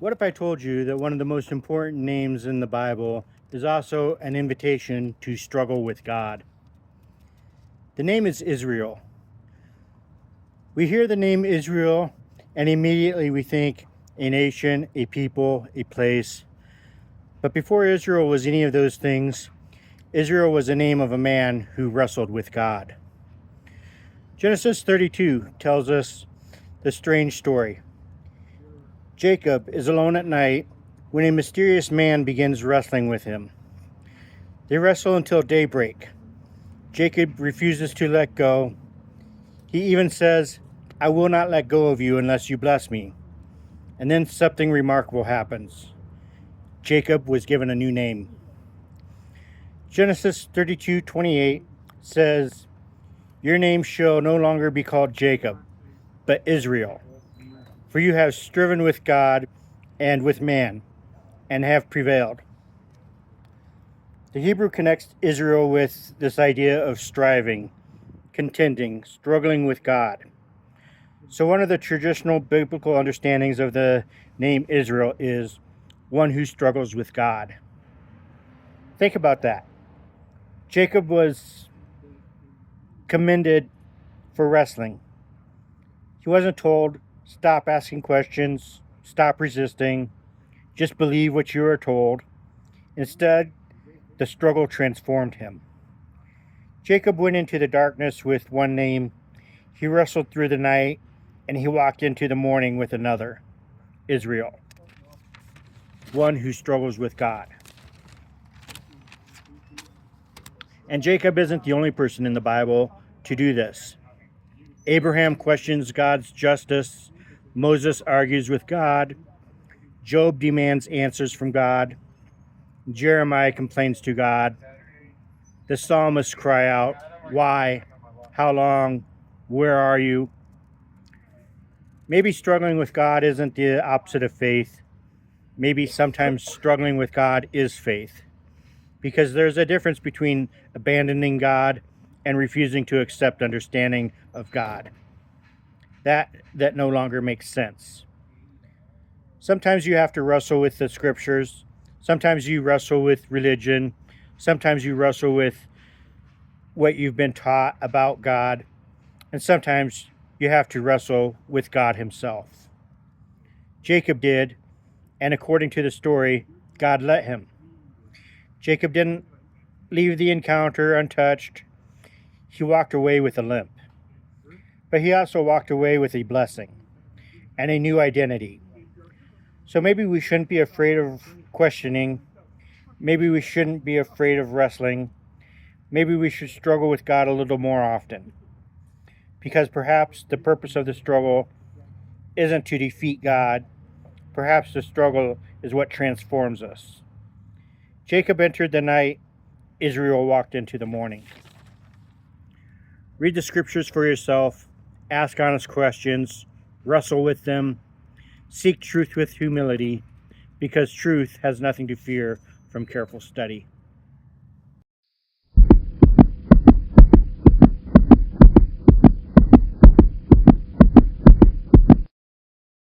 What if I told you that one of the most important names in the Bible is also an invitation to struggle with God? The name is Israel. We hear the name Israel and immediately we think a nation, a people, a place. But before Israel was any of those things, Israel was the name of a man who wrestled with God. Genesis 32 tells us the strange story. Jacob is alone at night when a mysterious man begins wrestling with him. They wrestle until daybreak. Jacob refuses to let go. He even says, "I will not let go of you unless you bless me." And then something remarkable happens. Jacob was given a new name. Genesis 32:28 says, "Your name shall no longer be called Jacob, but Israel. For you have striven with God and with man, and have prevailed." The Hebrew connects Israel with this idea of striving, contending, struggling with God. So one of the traditional biblical understandings of the name Israel is one who struggles with God. Think about that. Jacob was commended for wrestling. He wasn't told, stop asking questions, stop resisting, just believe what you are told. Instead, the struggle transformed him. Jacob went into the darkness with one name, he wrestled through the night, and he walked into the morning with another, Israel, one who struggles with God. And Jacob isn't the only person in the Bible to do this. Abraham questions God's justice, Moses argues with God, Job demands answers from God, Jeremiah complains to God, the psalmists cry out, "Why? How long? Where are you?" Maybe struggling with God isn't the opposite of faith. Maybe sometimes struggling with God is faith. Because there's a difference between abandoning God and refusing to accept understanding of God. That no longer makes sense. Sometimes you have to wrestle with the scriptures. Sometimes you wrestle with religion. Sometimes you wrestle with what you've been taught about God. And sometimes you have to wrestle with God himself. Jacob did, and according to the story, God let him. Jacob didn't leave the encounter untouched. He walked away with a limp. But he also walked away with a blessing and a new identity. So maybe we shouldn't be afraid of questioning. Maybe we shouldn't be afraid of wrestling. Maybe we should struggle with God a little more often. Because perhaps the purpose of the struggle isn't to defeat God. Perhaps the struggle is what transforms us. Jacob entered the night. Israel walked into the morning. Read the scriptures for yourself. Ask honest questions. Wrestle with them. Seek truth with humility, because truth has nothing to fear from careful study.